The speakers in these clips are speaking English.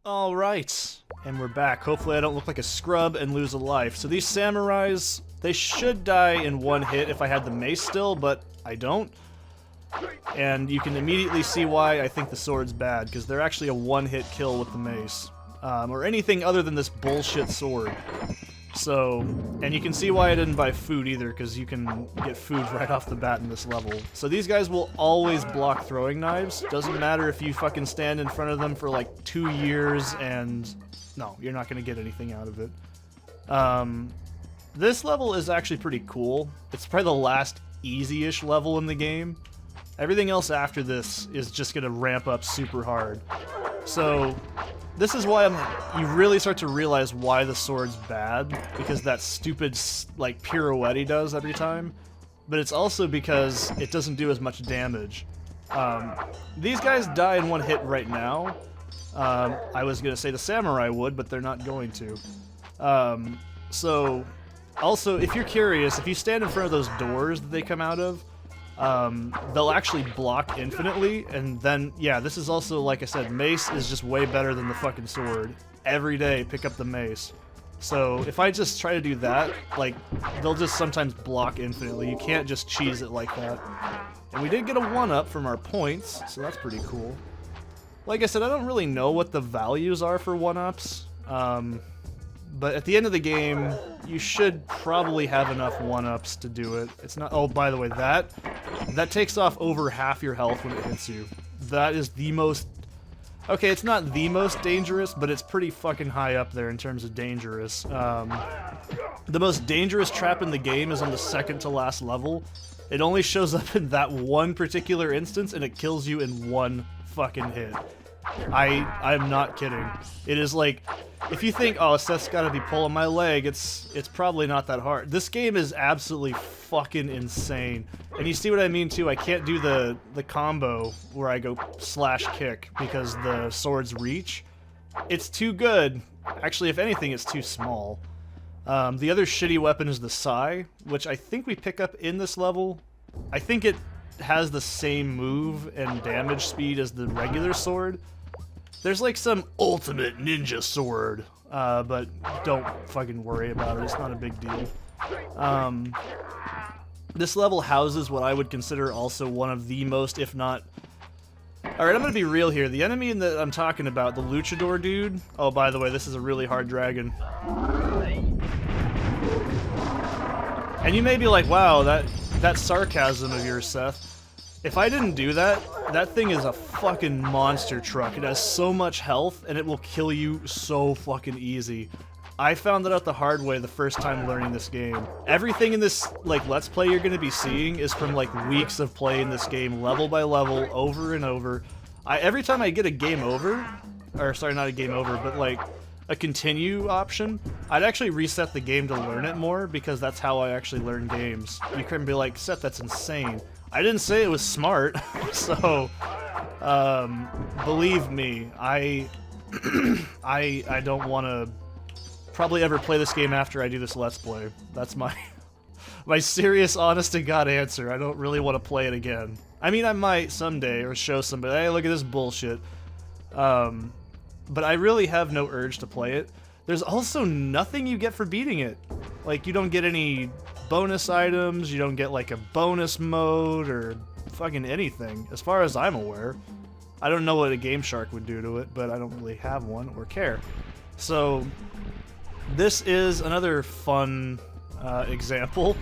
Alright, and we're back. Hopefully I don't look like a scrub and lose a life. So these samurais, they should die in one hit if I had the mace still, but I don't. And you can immediately see why I think the sword's bad, because they're actually a one-hit kill with the mace. Or anything other than this bullshit sword. So, and you can see why I didn't buy food either, because you can get food right off the bat in this level. So these guys will always block throwing knives. Doesn't matter if you fucking stand in front of them for like 2 years and... no, you're not going to get anything out of it. This level is actually pretty cool. It's probably the last easy-ish level in the game. Everything else after this is just going to ramp up super hard. So... this is why you really start to realize why the sword's bad, because that stupid, like, pirouette he does every time. But it's also because it doesn't do as much damage. These guys die in one hit right now. I was going to say the samurai would, but they're not going to. So, also, if you're curious, if you stand in front of those doors that they come out of, they'll actually block infinitely, and then, yeah, this is also, like I said, mace is just way better than the fucking sword. Every day, pick up the mace. So, if I just try to do that, like, they'll just sometimes block infinitely. You can't just cheese it like that. And we did get a 1-up from our points, so that's pretty cool. Like I said, I don't really know what the values are for 1-ups, but at the end of the game, you should probably have enough 1-ups to do it. It's not... oh, by the way, that takes off over half your health when it hits you. That is the most... okay, it's not the most dangerous, but it's pretty fucking high up there in terms of dangerous. The most dangerous trap in the game is on the second to last level. It only shows up in that one particular instance, and it kills you in one fucking hit. I'm not kidding. It is like, if you think, oh, Seth's gotta be pulling my leg, it's probably not that hard. This game is absolutely fucking insane. And you see what I mean too, I can't do the combo where I go slash kick because the sword's reach. It's too good. Actually, if anything, it's too small. The other shitty weapon is the sai, which I think we pick up in this level. I think it has the same move and damage speed as the regular sword. There's like some ultimate ninja sword, but don't fucking worry about it, it's not a big deal. This level houses what I would consider also one of the most, if not... alright, I'm gonna be real here. The enemy that I'm talking about, the luchador dude... oh, by the way, this is a really hard dragon. And you may be like, wow, that sarcasm of yours, Seth. If I didn't do that, that thing is a fucking monster truck. It has so much health, and it will kill you so fucking easy. I found that out the hard way the first time learning this game. Everything in this, like, Let's Play you're gonna be seeing is from, like, weeks of playing this game, level by level, over and over. Every time I get a game over, or sorry, not a game over, but, like, a continue option, I'd actually reset the game to learn it more, because that's how I actually learn games. You couldn't be like, Seth, that's insane. I didn't say it was smart, so, believe me, I don't want to probably ever play this game after I do this Let's Play. That's my serious, honest-to-God answer. I don't really want to play it again. I mean, I might someday, or show somebody, hey, look at this bullshit. But I really have no urge to play it. There's also nothing you get for beating it. Like, you don't get any bonus items, you don't get like a bonus mode, or fucking anything, as far as I'm aware. I don't know what a Game Shark would do to it, but I don't really have one or care. So, this is another fun example.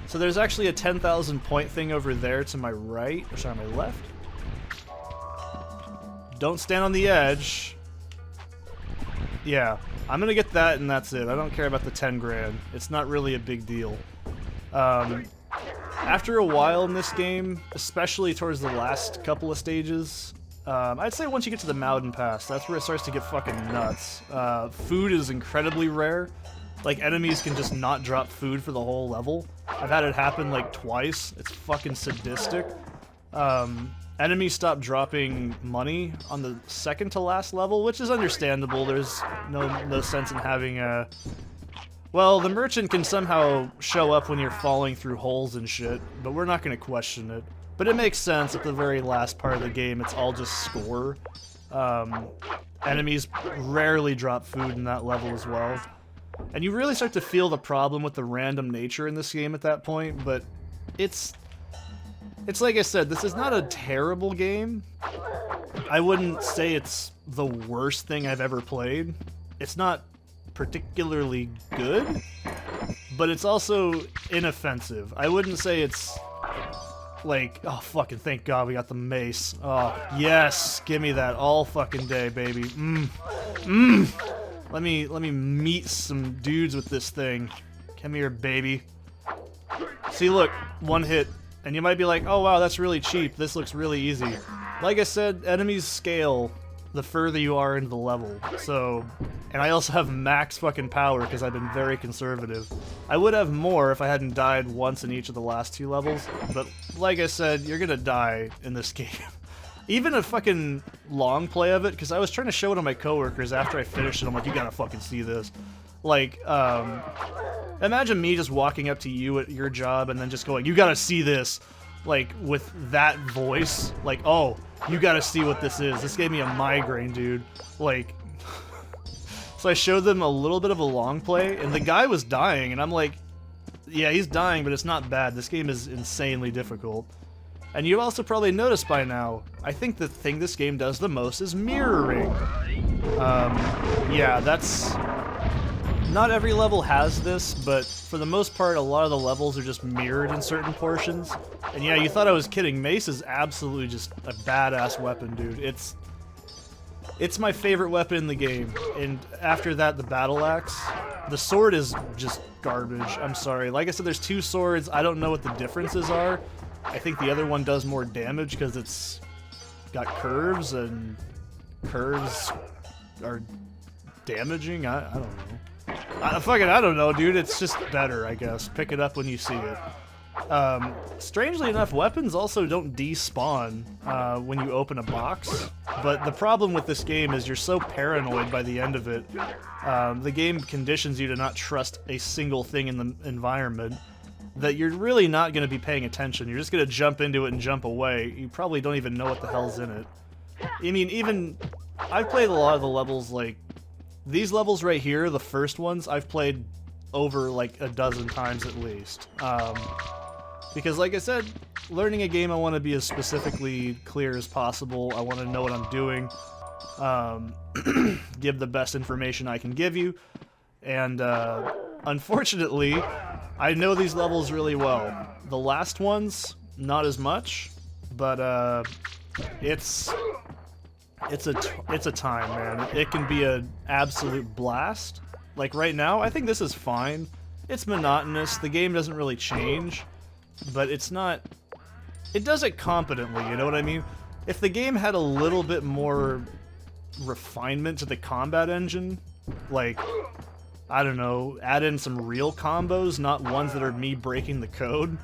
So there's actually a 10,000 point thing over there to my right, or sorry, my left. Don't stand on the edge. Yeah, I'm gonna get that and that's it. I don't care about the 10 grand. It's not really a big deal. After a while in this game, especially towards the last couple of stages, I'd say once you get to the Mountain Pass, that's where it starts to get fucking nuts. Food is incredibly rare. Like, enemies can just not drop food for the whole level. I've had it happen like twice. It's fucking sadistic. Enemies stop dropping money on the second to last level, which is understandable. There's no sense in having a... well, the merchant can somehow show up when you're falling through holes and shit, but we're not going to question it. But it makes sense at the very last part of the game, it's all just score. Enemies rarely drop food in that level as well. And you really start to feel the problem with the random nature in this game at that point, but it's like I said, this is not a terrible game. I wouldn't say it's the worst thing I've ever played. It's not particularly good, but it's also inoffensive. I wouldn't say it's like, oh fucking thank God we got the mace. Oh yes, give me that all fucking day, baby. Let me meet some dudes with this thing. Come here, baby. See, look, one hit, and you might be like, oh wow, that's really cheap. This looks really easy. Like I said, enemies scale the further you are into the level. So, and I also have max fucking power because I've been very conservative. I would have more if I hadn't died once in each of the last 2 levels, but like I said, you're gonna die in this game. Even a fucking long play of it, because I was trying to show it to my coworkers after I finished it. I'm like, you gotta fucking see this. Like, imagine me just walking up to you at your job and then just going, you gotta see this. Like, with that voice. Like, oh, you gotta see what this is. This gave me a migraine, dude. Like, so I showed them a little bit of a long play, and the guy was dying, and I'm like, yeah, he's dying, but it's not bad. This game is insanely difficult. And you also probably noticed by now, I think the thing this game does the most is mirroring. Yeah, that's... Not every level has this, but for the most part, a lot of the levels are just mirrored in certain portions. And yeah, you thought I was kidding. Mace is absolutely just a badass weapon, dude. It's my favorite weapon in the game. And after that, the battle axe. The sword is just garbage. I'm sorry. Like I said, there's 2 swords. I don't know what the differences are. I think the other one does more damage because it's got curves, and curves are damaging? I don't know. I don't know, dude. It's just better, I guess. Pick it up when you see it. Strangely enough, weapons also don't despawn when you open a box. But the problem with this game is you're so paranoid by the end of it. The game conditions you to not trust a single thing in the environment that you're really not going to be paying attention. You're just going to jump into it and jump away. You probably don't even know what the hell's in it. I mean, even... I've played a lot of the levels, like... These levels right here, the first ones, I've played over like a dozen times at least. Because like I said, learning a game I want to be as specifically clear as possible. I want to know what I'm doing. Give the best information I can give you. And unfortunately, I know these levels really well. The last ones, not as much, but it's a time, man. It can be an absolute blast. Like right now, I think this is fine. It's monotonous. The game doesn't really change, but it's not... It does it competently, you know what I mean? If the game had a little bit more refinement to the combat engine, like, I don't know, add in some real combos, not ones that are me breaking the code.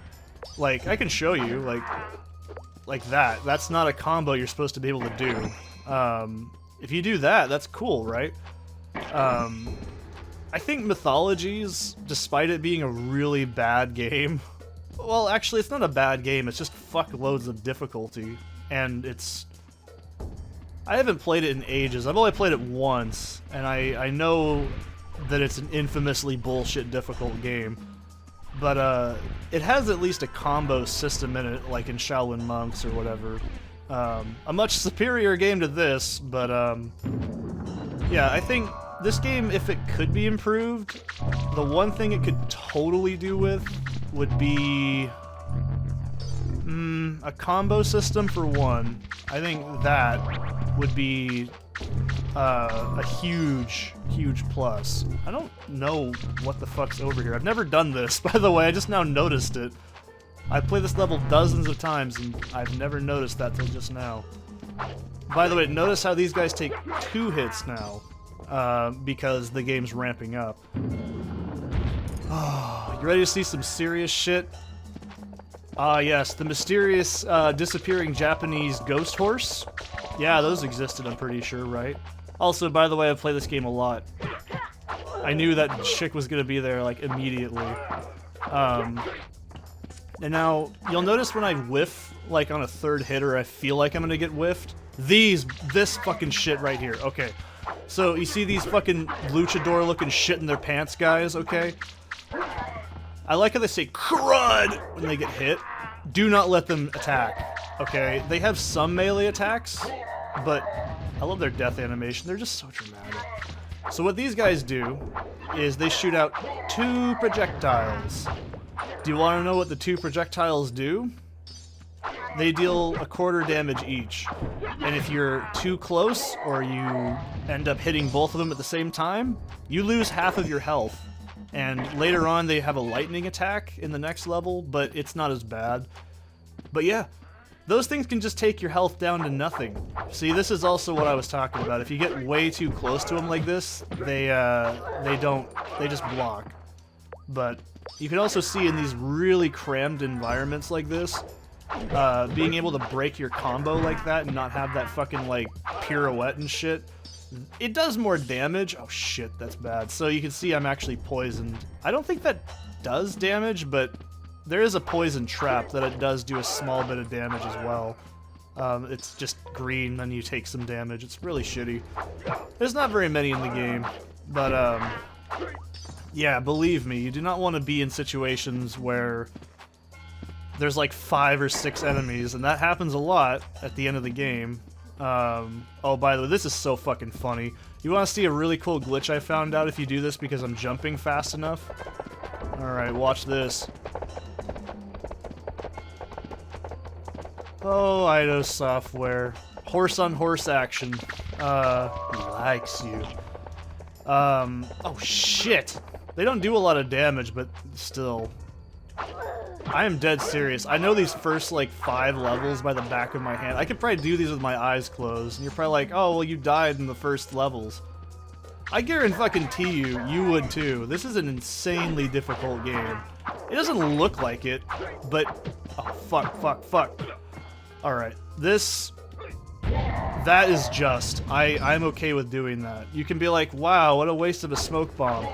Like, I can show you, like that. That's not a combo you're supposed to be able to do. If you do that, that's cool, right? I think Mythologies, despite it being a really bad game... Well, actually, it's not a bad game, it's just fuckloads of difficulty. And it's... I haven't played it in ages. I've only played it once, and I know that it's an infamously bullshit difficult game. But, it has at least a combo system in it, like in Shaolin Monks or whatever. A much superior game to this, but, yeah, I think this game, if it could be improved, the one thing it could totally do with would be a combo system for one. I think that would be a huge, huge plus. I don't know what the fuck's over here. I've never done this, by the way. I just now noticed it. I've played this level dozens of times, and I've never noticed that till just now. By the way, notice how these guys take 2 hits now, because the game's ramping up. Oh, you ready to see some serious shit? Ah, yes, the mysterious, disappearing Japanese ghost horse. Yeah, those existed, I'm pretty sure, right? Also, by the way, I've played this game a lot. I knew that chick was gonna be there, like, immediately. And now, you'll notice when I whiff, like on a 3rd hit, or I feel like I'm gonna get whiffed, This fucking shit right here. Okay. So, you see these fucking luchador-looking shit in their pants guys, okay? I like how they say crud when they get hit. Do not let them attack, okay? They have some melee attacks, but I love their death animation. They're just so dramatic. So what these guys do is they shoot out 2 projectiles. Do you want to know what the 2 projectiles do? They deal 1/4 damage each. And if you're too close, or you end up hitting both of them at the same time, you lose half of your health. And later on they have a lightning attack in the next level, but it's not as bad. But yeah, those things can just take your health down to nothing. See, this is also what I was talking about. If you get way too close to them like this, they just block. But you can also see in these really crammed environments like this, being able to break your combo like that and not have that fucking, like, pirouette and shit, it does more damage. Oh shit, that's bad. So you can see I'm actually poisoned. I don't think that does damage, but there is a poison trap that it does do a small bit of damage as well. It's just green, then you take some damage. It's really shitty. There's not very many in the game, but yeah, believe me, you do not want to be in situations where there's like 5 or 6 enemies, and that happens a lot at the end of the game. Oh, by the way, this is so fucking funny. You want to see a really cool glitch I found out if you do this because I'm jumping fast enough? Alright, watch this. Oh, Eidos software. Horse-on-horse action. Likes you. Oh shit! They don't do a lot of damage, but still. I am dead serious. I know these first, like, 5 levels by the back of my hand. I could probably do these with my eyes closed, and you're probably like, oh, well, you died in the first levels. I guarantee you would too. This is an insanely difficult game. It doesn't look like it, but... Oh, fuck. Alright, this... That is just. I'm okay with doing that. You can be like, wow, what a waste of a smoke bomb.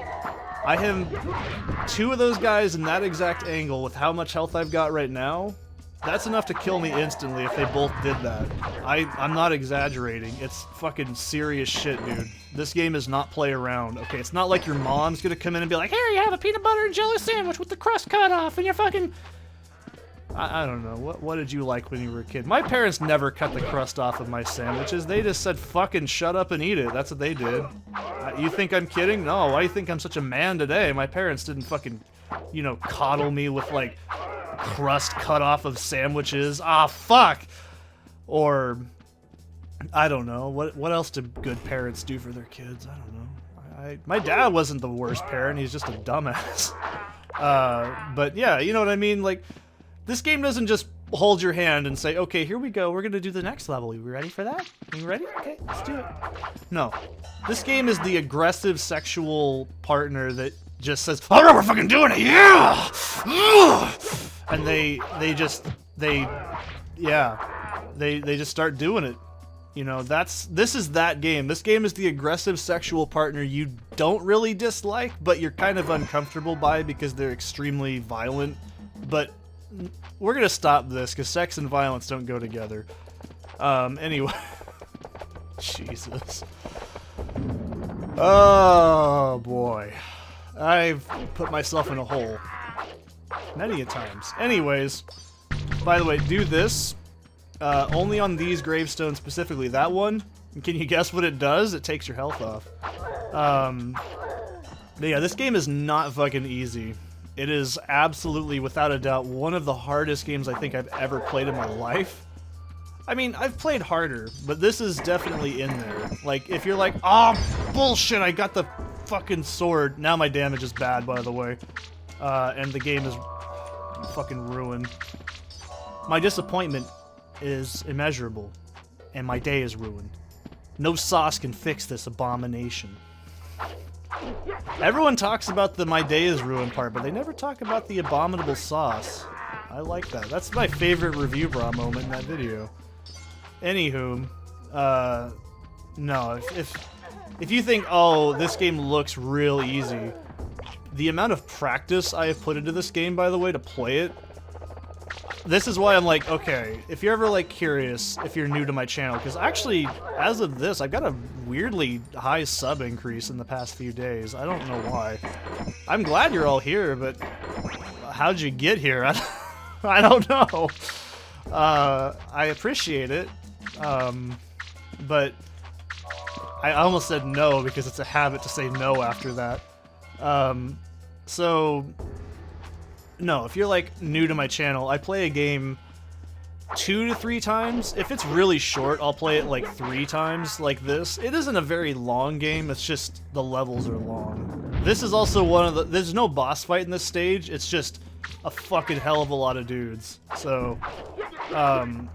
I have 2 of those guys in that exact angle with how much health I've got right now. That's enough to kill me instantly if they both did that. I'm not exaggerating. It's fucking serious shit, dude. This game is not play around. Okay, it's not like your mom's gonna come in and be like, here, you have a peanut butter and jelly sandwich with the crust cut off and you're fucking... I don't know. What did you like when you were a kid? My parents never cut the crust off of my sandwiches. They just said, fucking shut up and eat it. That's what they did. You think I'm kidding? No, why do you think I'm such a man today? My parents didn't fucking, you know, coddle me with, like, crust cut off of sandwiches. Ah, fuck! Or, I don't know. What else do good parents do for their kids? I don't know. My dad wasn't the worst parent. He's just a dumbass. But yeah, you know what I mean? Like... This game doesn't just hold your hand and say, okay, here we go, we're gonna do the next level. Are you ready for that? Are you ready? Okay, let's do it. No. This game is the aggressive sexual partner that just says, oh no, we're fucking doing it, yeah! And they just start doing it. You know, this is that game. This game is the aggressive sexual partner you don't really dislike, but you're kind of uncomfortable by because they're extremely violent. But we're gonna stop this because sex and violence don't go together. Anyway. Jesus. Oh boy. I've put myself in a hole many a times. Anyways, by the way, do this only on these gravestones specifically. That one, can you guess what it does? It takes your health off. But yeah, this game is not fucking easy. It is absolutely, without a doubt, one of the hardest games I think I've ever played in my life. I mean, I've played harder, but this is definitely in there. Like, if you're like, oh, bullshit, I got the fucking sword. Now my damage is bad, by the way. And the game is fucking ruined. My disappointment is immeasurable, and my day is ruined. No sauce can fix this abomination. Everyone talks about the my day is ruined part, but they never talk about the abominable sauce. I like that. That's my favorite review bra moment in that video. Anywho, no, if you think, oh, this game looks real easy, the amount of practice I have put into this game, by the way, to play it, this is why I'm like, okay, if you're ever like curious, if you're new to my channel, because actually, as of this, I've got a weirdly high sub increase in the past few days. I don't know why. I'm glad you're all here, but how'd you get here? I don't know. I appreciate it, but I almost said no because it's a habit to say no after that. So, no, if you're like new to my channel, I play a game 2 to 3 times. If it's really short, I'll play it like 3 times like this. It isn't a very long game, it's just the levels are long. This is also one of the... There's no boss fight in this stage, it's just a fucking hell of a lot of dudes. So, I'm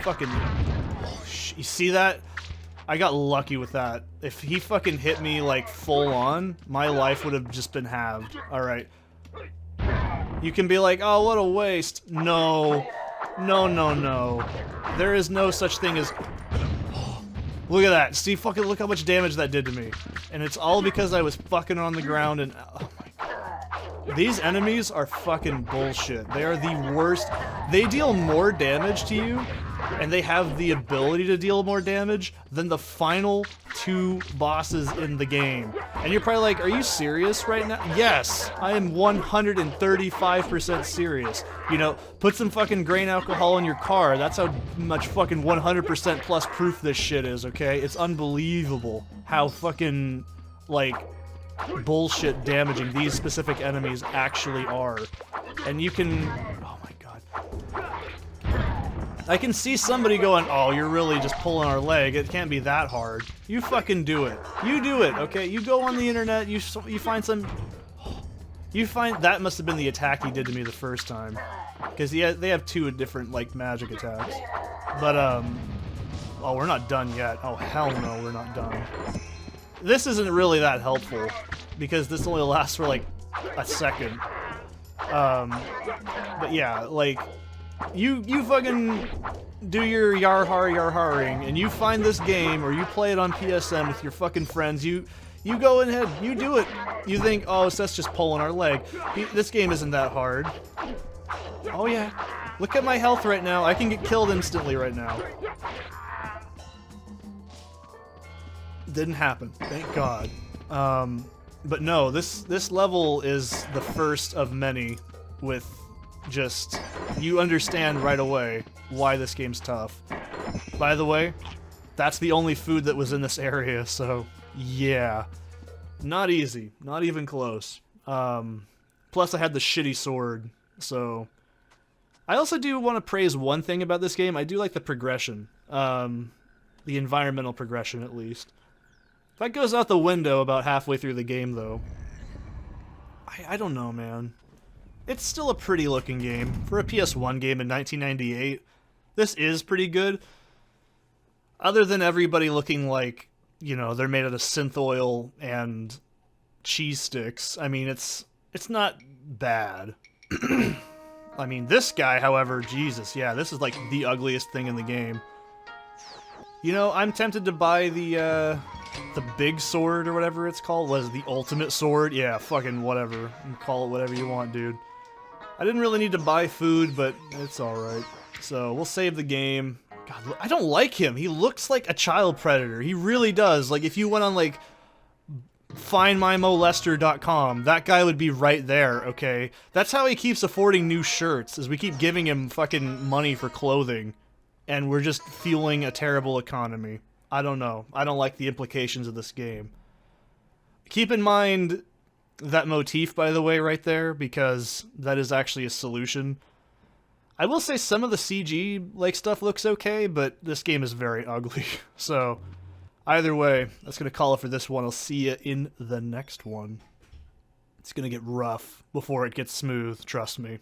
fucking... Oh, you see that? I got lucky with that. If he fucking hit me like full on, my life would have just been halved. Alright. You can be like, oh, what a waste. No. No, no, no. There is no such thing as... Oh, look at that. See, fucking look how much damage that did to me. And it's all because I was fucking on the ground and... Oh my god. These enemies are fucking bullshit. They are the worst. They deal more damage to you, and they have the ability to deal more damage than the final 2 bosses in the game. And you're probably like, are you serious right now? Yes, I am 135% serious. You know, put some fucking grain alcohol in your car. That's how much fucking 100% plus proof this shit is, okay? It's unbelievable how fucking, like, bullshit damaging these specific enemies actually are. And you can... Oh my god. I can see somebody going, oh, you're really just pulling our leg. It can't be that hard. You fucking do it. You do it, okay? You go on the internet, you find some... You find... That must have been the attack he did to me the first time. Because they have 2 different, like, magic attacks. But, oh, we're not done yet. Oh, hell no, we're not done. This isn't really that helpful, because this only lasts for, like, a second. But yeah, like... You fucking do your yarharing, and you find this game, or you play it on PSN with your fucking friends, you go ahead, you do it. You think, oh, so that's just pulling our leg. This game isn't that hard. Oh yeah, look at my health right now, I can get killed instantly right now. Didn't happen, thank God. But no, this level is the first of many with... Just, you understand right away why this game's tough. By the way, that's the only food that was in this area, so yeah. Not easy, not even close. Plus I had the shitty sword, so... I also do want to praise one thing about this game. I do like the progression. The environmental progression, at least. That goes out the window about halfway through the game, though. I don't know, man. It's still a pretty looking game. For a PS1 game in 1998, this is pretty good. Other than everybody looking like, you know, they're made out of synth oil and cheese sticks. I mean, it's not bad. I mean, this guy, however, Jesus, yeah, this is like the ugliest thing in the game. You know, I'm tempted to buy the big sword or whatever it's called. Was the ultimate sword? Yeah, fucking whatever. You can call it whatever you want, dude. I didn't really need to buy food, but it's alright. So, we'll save the game. God, I don't like him. He looks like a child predator. He really does. Like, if you went on, like, findmymolester.com, that guy would be right there, okay? That's how he keeps affording new shirts, is we keep giving him fucking money for clothing. And we're just fueling a terrible economy. I don't know. I don't like the implications of this game. Keep in mind... that motif, by the way, right there, because that is actually a solution. I will say some of the CG, like, stuff looks okay, but this game is very ugly. So, either way, that's gonna call it for this one. I'll see you in the next one. It's gonna get rough before it gets smooth, trust me.